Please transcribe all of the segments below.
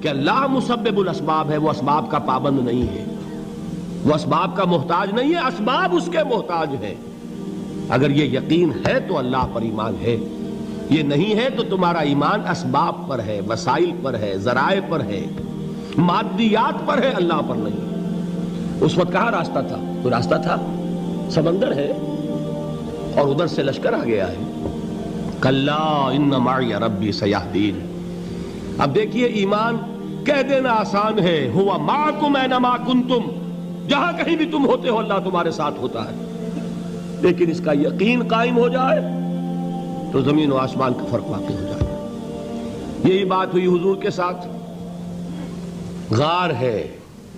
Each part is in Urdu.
کہ اللہ مسبب الاسباب ہے، وہ اسباب کا پابند نہیں ہے، وہ اسباب کا محتاج نہیں ہے، اسباب اس کے محتاج ہیں۔ اگر یہ یقین ہے تو اللہ پر ایمان ہے، یہ نہیں ہے تو تمہارا ایمان اسباب پر ہے، وسائل پر ہے، ذرائع پر ہے، مادیات پر ہے، اللہ پر نہیں۔ اس وقت کہاں راستہ تھا؟ کوئی راستہ تھا؟ سمندر ہے اور ادھر سے لشکر آ گیا ہے۔ کلا ان معی ربی سیہدین۔ اب دیکھیے ایمان کہہ دینا آسان ہے، ہوا معکم اینما کنتم، جہاں کہیں بھی تم ہوتے ہو اللہ تمہارے ساتھ ہوتا ہے، لیکن اس کا یقین قائم ہو جائے تو زمین و آسمان کا فرق واقع ہو جائے۔ یہی بات ہوئی حضور کے ساتھ۔ غار ہے،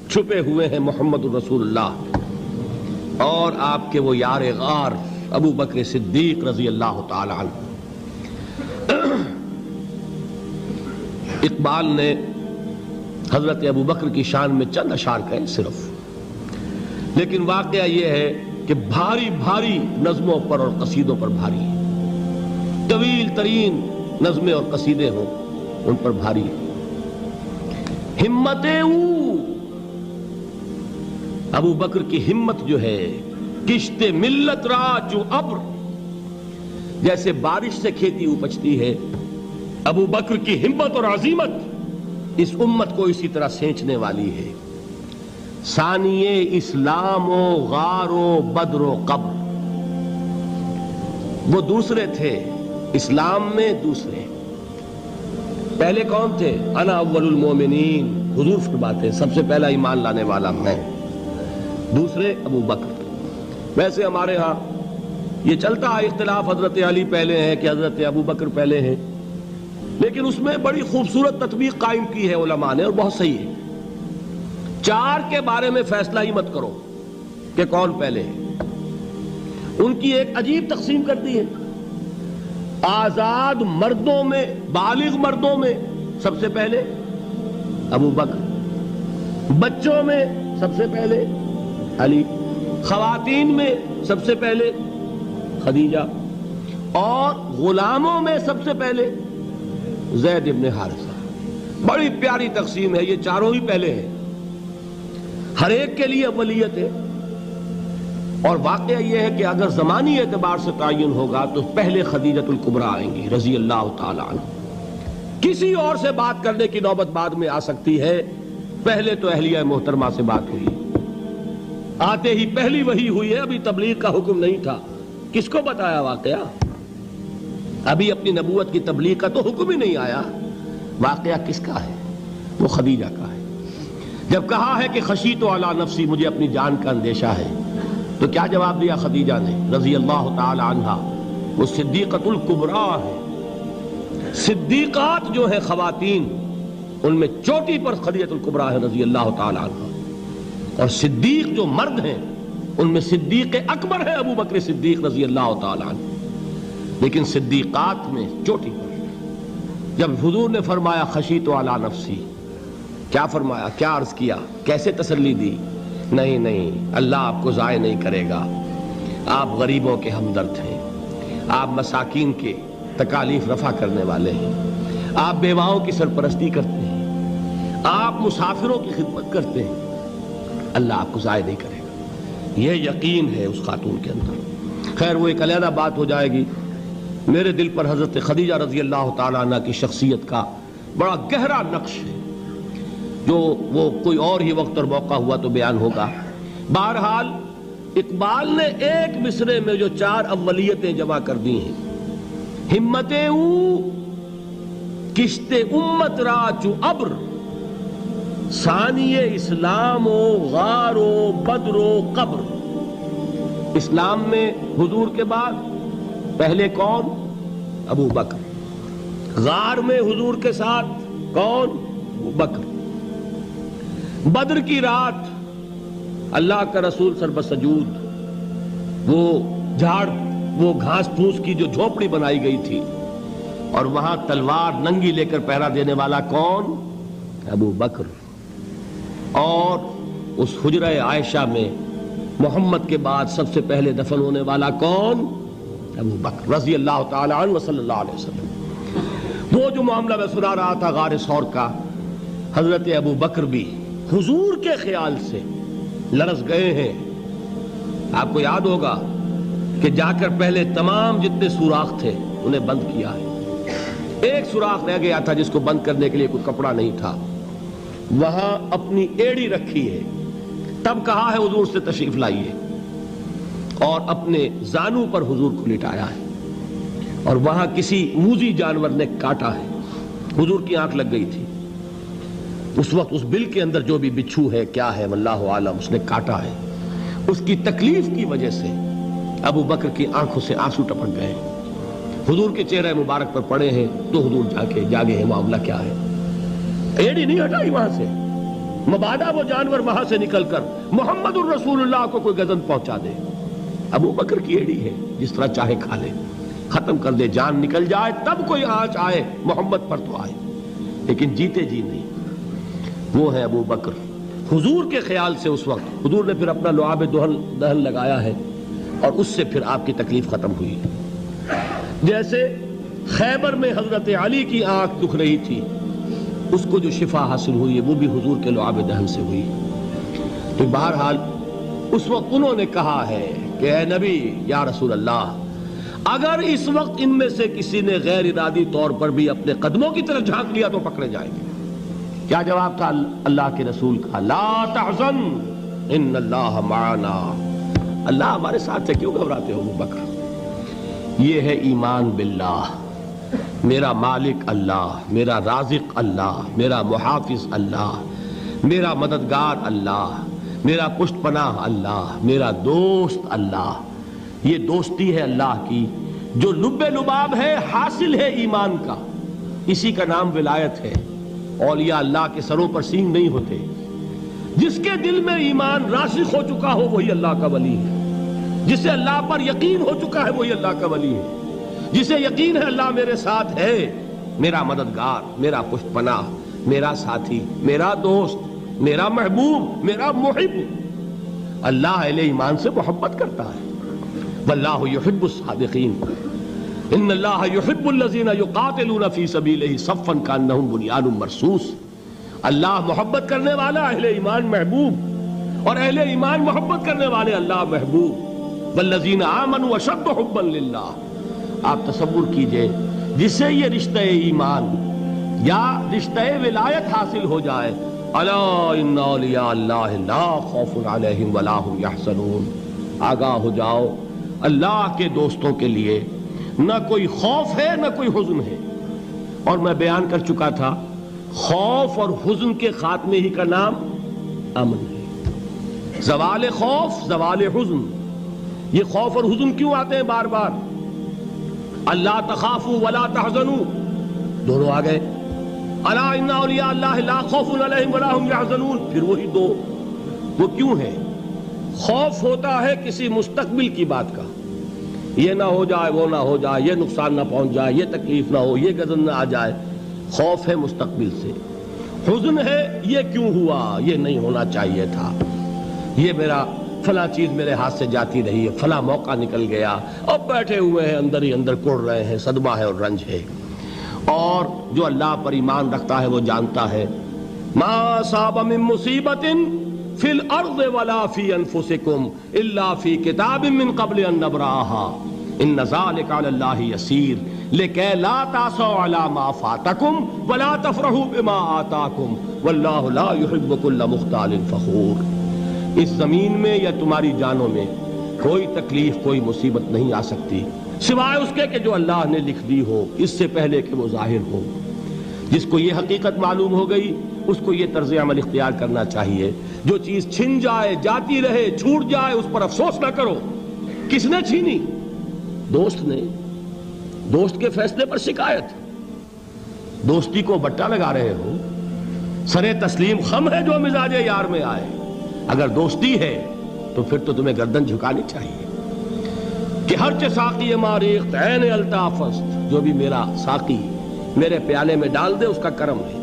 چھپے ہوئے ہیں محمد الرسول اللہ اور آپ کے وہ یار غار ابو بکر صدیق رضی اللہ تعالی عنہ۔ اقبال نے حضرت ابو بکر کی شان میں چند اشعار کہے صرف، لیکن واقعہ یہ ہے کہ بھاری بھاری نظموں پر اور قصیدوں پر بھاری ہے، طویل ترین نظمیں اور قصیدے ہوں ان پر بھاری ہے۔ ہمتیں ابو بکر کی ہمت جو ہے، کشت ملت را جو ابر، جیسے بارش سے کھیتی اپجتی ہے، ابو بکر کی ہمت اور عزیمت اس امت کو اسی طرح سینچنے والی ہے۔ ثانیے اسلام و غار و بدر و قبر، وہ دوسرے تھے اسلام میں، دوسرے پہلے کون تھے؟ انا اول المومنین، حضور فرماتے ہیں سب سے پہلا ایمان لانے والا میں، دوسرے ابو بکر۔ ویسے ہمارے ہاں یہ چلتا ہے اختلاف، حضرت علی پہلے ہیں کہ حضرت ابو بکر پہلے ہیں، لیکن اس میں بڑی خوبصورت تطبیق قائم کی ہے علماء نے اور بہت صحیح ہے۔ چار کے بارے میں فیصلہ ہی مت کرو کہ کون پہلے ہے، ان کی ایک عجیب تقسیم کر دی ہے۔ آزاد مردوں میں، بالغ مردوں میں سب سے پہلے ابو بکر، بچوں میں سب سے پہلے علی، خواتین میں سب سے پہلے خدیجہ، اور غلاموں میں سب سے پہلے زید ابن حارثہ۔ بڑی پیاری تقسیم ہے، یہ چاروں ہی پہلے ہیں، ہر ایک کے لیے اولیت ہے۔ اور واقعہ یہ ہے کہ اگر زمانی اعتبار سے تعین ہوگا تو پہلے خدیجۃ الکبریٰ آئیں گی رضی اللہ تعالی عنہ، کسی اور سے بات کرنے کی نوبت بعد میں آ سکتی ہے، پہلے تو اہلیہ محترمہ سے بات ہوئی، آتے ہی پہلی وحی ہوئی ہے، ابھی تبلیغ کا حکم نہیں تھا۔ کس کو بتایا واقعہ؟ ابھی اپنی نبوت کی تبلیغ کا تو حکم ہی نہیں آیا۔ واقعہ کس کا ہے؟ وہ خدیجہ کا ہے۔ جب کہا ہے کہ خشیت علی نفسی، مجھے اپنی جان کا اندیشہ ہے، تو کیا جواب دیا خدیجہ نے رضی اللہ تعالی عنہا؟ وہ صدیقۃ الکبریٰ ہے۔ صدیقات جو ہیں خواتین، ان میں چوٹی پر خدیجۃ الکبریٰ ہے رضی اللہ تعالی عنہا، اور صدیق جو مرد ہیں ان میں صدیق اکبر ہے ابو بکر صدیق رضی اللہ تعالی عنہ، لیکن صدیقات میں چوٹی پر۔ جب حضور نے فرمایا خشیت علی نفسی، کیا فرمایا؟ کیا عرض کیا؟ کیسے تسلی دی؟ نہیں نہیں، اللہ آپ کو ضائع نہیں کرے گا، آپ غریبوں کے ہمدرد ہیں، آپ مساکین کے تکالیف رفع کرنے والے ہیں، آپ بیواؤں کی سرپرستی کرتے ہیں، آپ مسافروں کی خدمت کرتے ہیں، اللہ آپ کو ضائع نہیں کرے گا۔ یہ یقین ہے اس خاتون کے اندر۔ خیر وہ ایک علیحدہ بات ہو جائے گی۔ میرے دل پر حضرت خدیجہ رضی اللہ تعالیٰ عنہ کی شخصیت کا بڑا گہرا نقش ہے، جو وہ کوئی اور ہی وقت اور موقع ہوا تو بیان ہوگا۔ بہرحال اقبال نے ایک مصرے میں جو چار اولیتیں جمع کر دی ہیں، ہمتیں کشت امت را چو ابر، ثانی اسلام و غار و بدر و قبر۔ اسلام میں حضور کے بعد پہلے کون؟ ابو بکر۔ غار میں حضور کے ساتھ کون؟ ابو بکر۔ بدر کی رات اللہ کا رسول سربسجود، وہ جھاڑ، وہ گھاس پھوس کی جو جھوپڑی بنائی گئی تھی، اور وہاں تلوار ننگی لے کر پہرا دینے والا کون؟ ابو بکر۔ اور اس حجرہ عائشہ میں محمد کے بعد سب سے پہلے دفن ہونے والا کون؟ ابو بکر رضی اللہ تعالی عنہ صلی اللہ علیہ وسلم۔ وہ جو معاملہ میں سنا رہا تھا غار ثور کا، حضرت ابو بکر بھی حضور کے خیال سے لرز گئے ہیں. آپ کو یاد ہوگا کہ جا کر پہلے تمام جتنے سوراخ تھے انہیں بند کیا ہے. ایک سوراخ رہ گیا تھا جس کو بند کرنے کے لیے کوئی کپڑا نہیں تھا. وہاں اپنی ایڑی رکھی ہے. تب کہا ہے حضور سے تشریف لائیے, اور اپنے زانو پر حضور کو لٹایا ہے. اور وہاں کسی موذی جانور نے کاٹا ہے. حضور کی آنکھ لگ گئی تھی. اس وقت اس بل کے اندر جو بھی بچھو ہے کیا ہے واللہ عالم, اس نے کاٹا ہے. اس کی تکلیف کی وجہ سے ابو بکر کی آنکھوں سے آنسو ٹپک گئے. حضور کے چہرے مبارک پر پڑے ہیں تو حضور جاگے ہیں معاملہ کیا ہے. ایڑی نہیں ہٹائی وہاں سے, مبادا وہ جانور وہاں سے نکل کر محمد الرسول اللہ کو کوئی گزن پہنچا دے. ابو بکر کی ایڑی ہے, جس طرح چاہے کھا لے, ختم کر دے, جان نکل جائے تب کوئی آنچ آئے محمد پر تو آئے, لیکن جیتے جی نہیں. وہ ہے ابو بکر. حضور کے خیال سے اس وقت حضور نے پھر اپنا لعاب دہن لگایا ہے, اور اس سے پھر آپ کی تکلیف ختم ہوئی. جیسے خیبر میں حضرت علی کی آنکھ دکھ رہی تھی, اس کو جو شفا حاصل ہوئی ہے وہ بھی حضور کے لعاب دہن سے ہوئی. تو بہرحال اس وقت انہوں نے کہا ہے کہ اے نبی یا رسول اللہ, اگر اس وقت ان میں سے کسی نے غیر ارادی طور پر بھی اپنے قدموں کی طرف جھانک لیا تو پکڑے جائیں گے. کیا جواب تھا اللہ کے رسول کا؟ لا تحزن ان اللہ معنا, اللہ ہمارے ساتھ ہے, کیوں گھبراتے ہو ابو بکر. یہ ہے ایمان باللہ, میرا مالک اللہ, میرا رازق اللہ, میرا محافظ اللہ, میرا مددگار اللہ, میرا پشت پناہ اللہ, میرا دوست اللہ. یہ دوستی ہے اللہ کی جو لب لباب ہے, حاصل ہے ایمان کا. اسی کا نام ولایت ہے. اولیاء اللہ کے سروں پر سینگ نہیں ہوتے. جس کے دل میں ایمان راسخ ہو چکا ہو وہی اللہ کا ولی ہے. جسے اللہ پر یقین ہو چکا ہے وہی اللہ کا ولی ہے. جسے یقین ہے اللہ میرے ساتھ ہے, میرا مددگار, میرا پشت پناہ, میرا ساتھی, میرا دوست, میرا محبوب, میرا محب. اللہ اہل ایمان سے محبت کرتا ہے. واللہ یحب الصادقین, ان اللہ یحب الذین یقاتلون فی سبیلہ صفا کانہم بنیان مرصوص. اللہ محبت کرنے والا, اہل ایمان محبوب, اور اہل ایمان محبت کرنے والے اللہ محبوب. والذین آمنوا اشد حبا للہ. آپ تصور کیجئے جسے یہ رشتہ ایمان یا رشتہ ولایت حاصل ہو جائے, الا ان اولیاء اللہ لا خوف علیہم ولا هم یحزنون. آگاہ ہو جاؤ, اللہ کے دوستوں کے لیے نہ کوئی خوف ہے نہ کوئی حزن ہے. اور میں بیان کر چکا تھا, خوف اور حزن کے خاتمے ہی کا نام امن ہے. زوال خوف, زوال حزن. یہ خوف اور حزن کیوں آتے ہیں بار بار؟ اللہ تخافوا ولا تحزنوا, دونوں آ گئے. الا ان اولیاء اللہ لا خوف علیہم ولا هم یحزنون, پھر وہی دو. وہ کیوں ہے؟ خوف ہوتا ہے کسی مستقبل کی بات کا, یہ نہ ہو جائے, وہ نہ ہو جائے, یہ نقصان نہ پہنچ جائے, یہ تکلیف نہ ہو, یہ غضب نہ آ جائے. خوف ہے مستقبل سے. حزن ہے یہ کیوں ہوا, یہ نہیں ہونا چاہیے تھا, یہ میرا فلاں چیز میرے ہاتھ سے جاتی رہی ہے, فلاں موقع نکل گیا, اب بیٹھے ہوئے ہیں اندر ہی اندر کڑ رہے ہیں, صدمہ ہے اور رنج ہے. اور جو اللہ پر ایمان رکھتا ہے وہ جانتا ہے ما اصاب من مصیبت فی الارض ولا فی انفسکم الا فی کتاب من قبل ان نبرأها ان ذلک علی اللہ یسیر لکی لا تعصوا علی ما فاتکم ولا تفرحوا بما آتاکم واللہ لا یحب کل مختال فخور. اس زمین میں یا تمہاری جانوں میں کوئی تکلیف, کوئی مصیبت نہیں آ سکتی سوائے اس کے کہ جو اللہ نے لکھ دی ہو, اس سے پہلے کہ وہ ظاہر ہو. جس کو یہ حقیقت معلوم ہو گئی اس کو یہ طرز عمل اختیار کرنا چاہیے. جو چیز چھن جائے, جاتی رہے, چھوٹ جائے, اس پر افسوس نہ کرو. کس نے چھینی؟ دوست نے. دوست کے فیصلے پر شکایت. دوستی کو بٹا لگا رہے ہو, سرے تسلیم خم ہے جو مزاج یار میں آئے. اگر دوستی ہے تو پھر تو تمہیں گردن جھکانی چاہیے کہ ہر چہ ساقی ماریخت عین الطافست, جو بھی میرا ساقی میرے پیالے میں ڈال دے اس کا کرم ہے.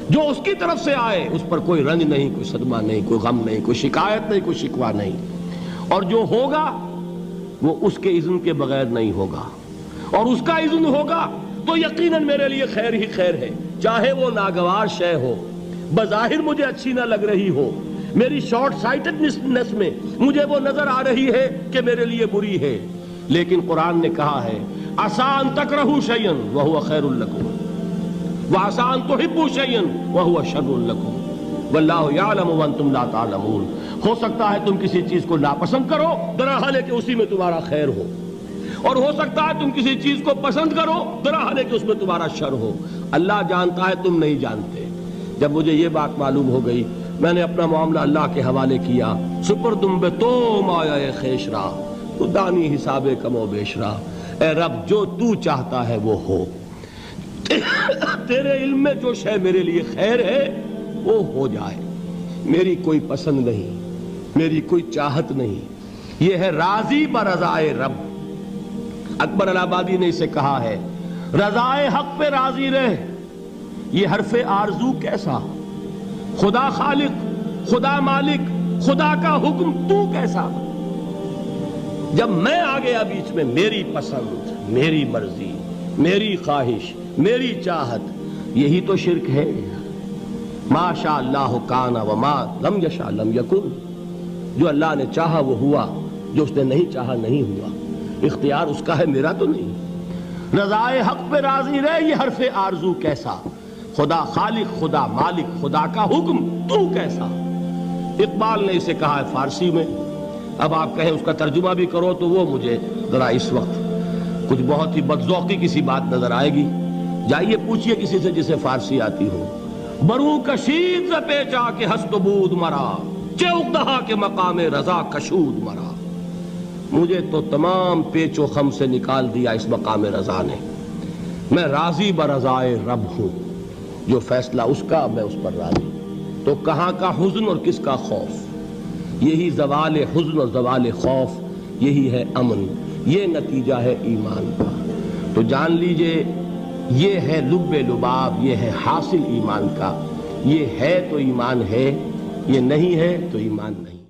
جو اس کی طرف سے آئے اس پر کوئی رنج نہیں, کوئی صدمہ نہیں, کوئی غم نہیں, کوئی شکایت نہیں, کوئی شکوہ نہیں. اور جو ہوگا وہ اس کے اذن کے بغیر نہیں ہوگا, اور اس کا اذن ہوگا تو یقیناً میرے لیے خیر ہی خیر ہے, چاہے وہ ناگوار شے ہو, بظاہر مجھے اچھی نہ لگ رہی ہو، میری شارٹ سائٹڈنس میں مجھے وہ نظر آ رہی ہے کہ میرے لیے بری ہے، لیکن قرآن نے کہا ہے عَسَىٰ أَن تَكْرَهُوا شَيْئًا وَهُوَ خَيْرٌ لَكُمْ وَعَسَىٰ أَن تُحِبُّوا شَيْئًا وَهُوَ شَرٌّ لَكُمْ وَاللَّهُ يَعْلَمُ وَأَنتُمْ لَا تَعْلَمُونَ۔ ہو سکتا ہے تم کسی چیز کو ناپسند کرو درحال ہے کہ اسی میں تمہارا خیر ہو، اور ہو سکتا ہے تم کسی چیز کو پسند کرو درحال ہے کہ اس میں تمہارا شر ہو۔ اللہ جانتا ہے، تم نہیں جانتے۔ جب مجھے یہ بات معلوم ہو گئی، میں نے اپنا معاملہ اللہ کے حوالے کیا۔ سپردم بے تو مایا خیش را، تو دانی حساب کم و بیش را۔ اے رب، جو تو چاہتا ہے وہ ہو، تیرے علم میں جو شے میرے لیے خیر ہے وہ ہو جائے، میری کوئی پسند نہیں، میری کوئی چاہت نہیں، یہ ہے راضی برضائے رب۔ اکبر الہٰبادی نے اسے کہا ہے رضائے حق پہ راضی رہ، یہ حرف آرزو کیسا، خدا خالق، خدا مالک، خدا کا حکم تو کیسا۔ جب میں آ گیا بیچ میں، میری پسند، میری مرضی، میری خواہش، میری چاہت، یہی تو شرک ہے۔ ما شاء اللہ کان وما لم یشاء لم یکن، جو اللہ نے چاہا وہ ہوا، جو اس نے نہیں چاہا نہیں ہوا، اختیار اس کا ہے، میرا تو نہیں۔ رضائے حق پہ راضی رہ، یہ حرف آرزو کیسا، خدا خالق، خدا مالک، خدا کا حکم تو کیسا۔ اقبال نے اسے کہا ہے فارسی میں، اب آپ کہیں اس کا ترجمہ بھی کرو تو وہ مجھے ذرا اس وقت کچھ بہت ہی بدذوقی کسی بات نظر آئے گی۔ جائیے پوچھئے کسی سے جسے فارسی آتی ہو۔ بروں کشید ز پیچا کے ہست و بود مرا، چے اقدہا کے مقام رضا کشود مرا۔ مجھے تو تمام پیچ و خم سے نکال دیا اس مقام رضا نے، میں راضی برضائے رب ہوں، جو فیصلہ اس کا میں اس پر راضی۔ تو کہاں کا حزن اور کس کا خوف، یہی زوال حزن اور زوال خوف، یہی ہے امن، یہ نتیجہ ہے ایمان کا۔ تو جان لیجئے یہ ہے لب لباب، یہ ہے حاصل ایمان کا۔ یہ ہے تو ایمان ہے، یہ نہیں ہے تو ایمان نہیں۔